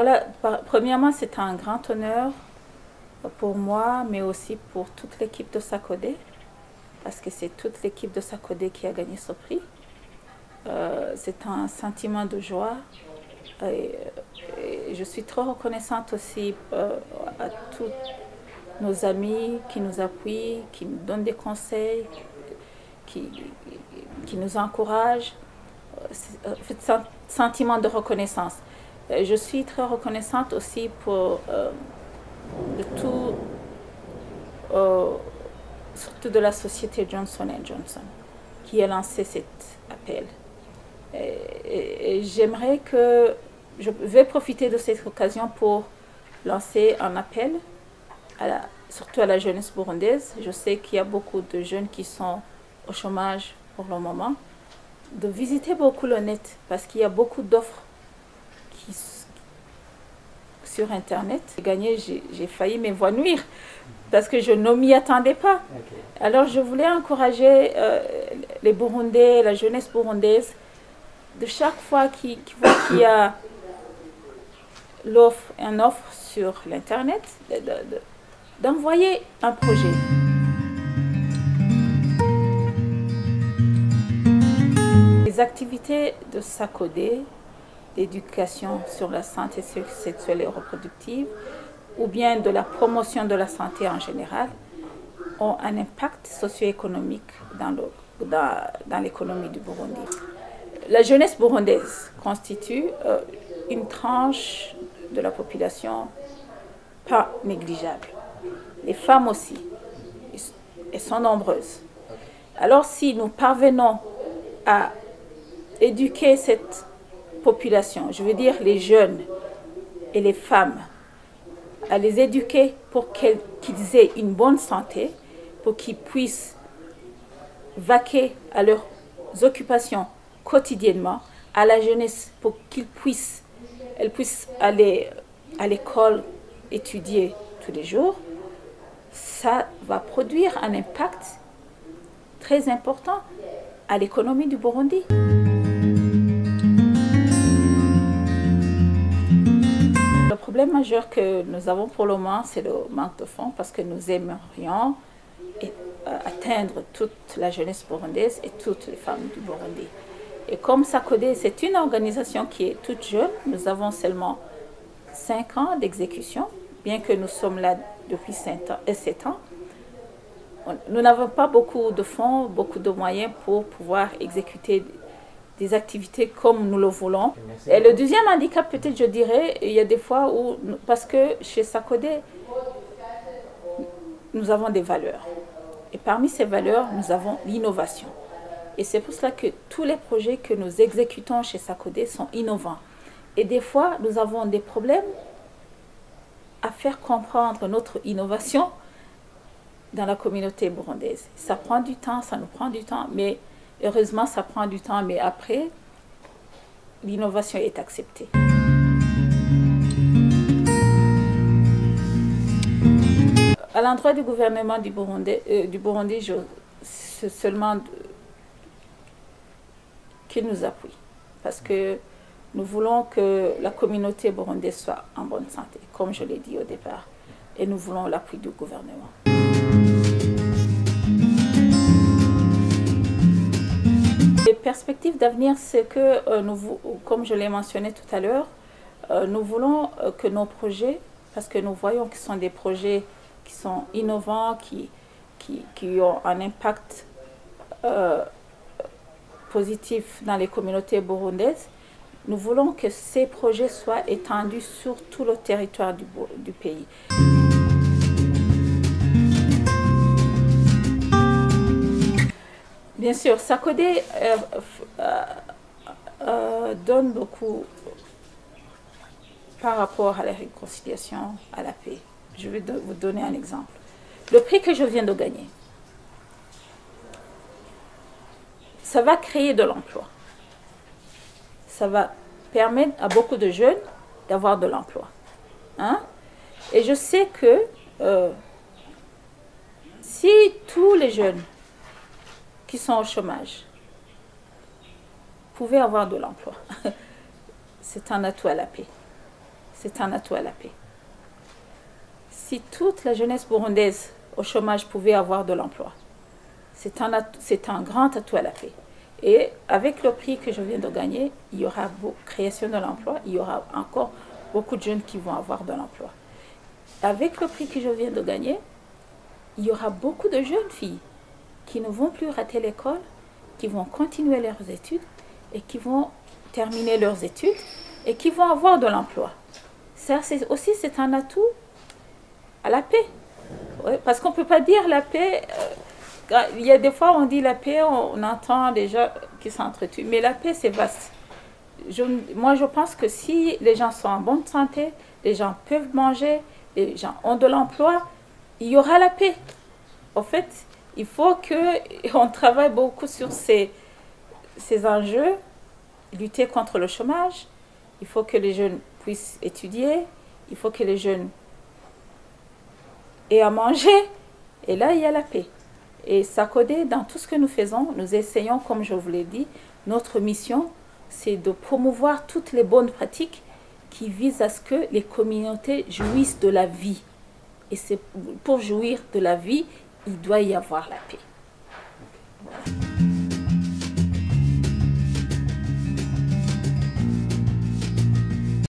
Voilà, premièrement, c'est un grand honneur pour moi, mais aussi pour toute l'équipe de SACODE, parce que c'est toute l'équipe de SACODE qui a gagné ce prix. C'est un sentiment de joie. Et je suis trop reconnaissante aussi à tous nos amis qui nous appuient, qui nous donnent des conseils, qui nous encouragent. C'est un sentiment de reconnaissance. Je suis très reconnaissante aussi pour surtout de la société Johnson & Johnson, qui a lancé cet appel. Et j'aimerais que, je vais profiter de cette occasion pour lancer un appel, surtout à la jeunesse burundaise. Je sais qu'il y a beaucoup de jeunes qui sont au chômage pour le moment, de visiter beaucoup le net, parce qu'il y a beaucoup d'offres sur Internet. J'ai failli m'évanouir parce que je ne m'y attendais pas. Okay. Alors je voulais encourager les Burundais, la jeunesse burundaise, de chaque fois qu'ils voient qu'il y a une offre sur l'Internet, d'envoyer un projet. Les activités de SACODE, d'éducation sur la santé sexuelle et reproductive, ou bien de la promotion de la santé en général, ont un impact socio-économique dans l'économie du Burundi. La jeunesse burundaise constitue une tranche de la population pas négligeable. Les femmes aussi, elles sont nombreuses. Alors si nous parvenons à éduquer cette population, je veux dire les jeunes et les femmes, à les éduquer pour qu'ils aient une bonne santé, pour qu'ils puissent vaquer à leurs occupations quotidiennement, à la jeunesse pour qu'elle puisse aller à l'école, étudier tous les jours, ça va produire un impact très important à l'économie du Burundi. Le problème majeur que nous avons pour le moment, c'est le manque de fonds, parce que nous aimerions atteindre toute la jeunesse burundaise et toutes les femmes du Burundi. Et comme SACODE, c'est une organisation qui est toute jeune, nous avons seulement 5 ans d'exécution, bien que nous sommes là depuis 7 ans. Nous n'avons pas beaucoup de fonds, beaucoup de moyens pour pouvoir exécuter des activités comme nous le voulons. Et le deuxième handicap, peut-être je dirais, il y a des fois où, parce que chez SACODE, nous avons des valeurs. Et parmi ces valeurs, nous avons l'innovation. Et c'est pour cela que tous les projets que nous exécutons chez SACODE sont innovants. Et des fois, nous avons des problèmes à faire comprendre notre innovation dans la communauté burundaise. Ça prend du temps, ça nous prend du temps, mais heureusement, ça prend du temps, mais après, l'innovation est acceptée. À l'endroit du gouvernement du Burundi, c'est seulement qu'il nous appuie, parce que nous voulons que la communauté burundaise soit en bonne santé, comme je l'ai dit au départ, et nous voulons l'appui du gouvernement. Les perspectives d'avenir, c'est que, comme je l'ai mentionné tout à l'heure, nous voulons que nos projets, parce que nous voyons que ce sont des projets qui sont innovants, qui ont un impact positif dans les communautés burundaises, nous voulons que ces projets soient étendus sur tout le territoire du pays. Bien sûr, SACODE donne beaucoup par rapport à la réconciliation, à la paix. Je vais vous donner un exemple. Le prix que je viens de gagner, ça va créer de l'emploi. Ça va permettre à beaucoup de jeunes d'avoir de l'emploi. Hein? Et je sais que si tous les jeunes qui sont au chômage pouvaient avoir de l'emploi, c'est un atout à la paix. c'est un atout à la paix. Si toute la jeunesse burundaise au chômage pouvait avoir de l'emploi, c'est un grand atout à la paix. Et avec le prix que je viens de gagner, il y aura création de l'emploi, il y aura encore beaucoup de jeunes qui vont avoir de l'emploi. Avec le prix que je viens de gagner, il y aura beaucoup de jeunes filles qui ne vont plus rater l'école, qui vont continuer leurs études et qui vont terminer leurs études et qui vont avoir de l'emploi. Ça, c'est un atout à la paix. Ouais, parce qu'on ne peut pas dire la paix. Il y a des fois, on dit la paix, on entend des gens qui s'entretuent. Mais la paix, c'est vaste. Moi, je pense que si les gens sont en bonne santé, les gens peuvent manger, les gens ont de l'emploi, il y aura la paix. En fait, il faut qu'on travaille beaucoup sur ces enjeux, lutter contre le chômage. Il faut que les jeunes puissent étudier. Il faut que les jeunes aient à manger. Et là, il y a la paix. Et SACODE, dans tout ce que nous faisons, nous essayons, comme je vous l'ai dit, notre mission, c'est de promouvoir toutes les bonnes pratiques qui visent à ce que les communautés jouissent de la vie. Et c'est pour jouir de la vie, il doit y avoir la paix.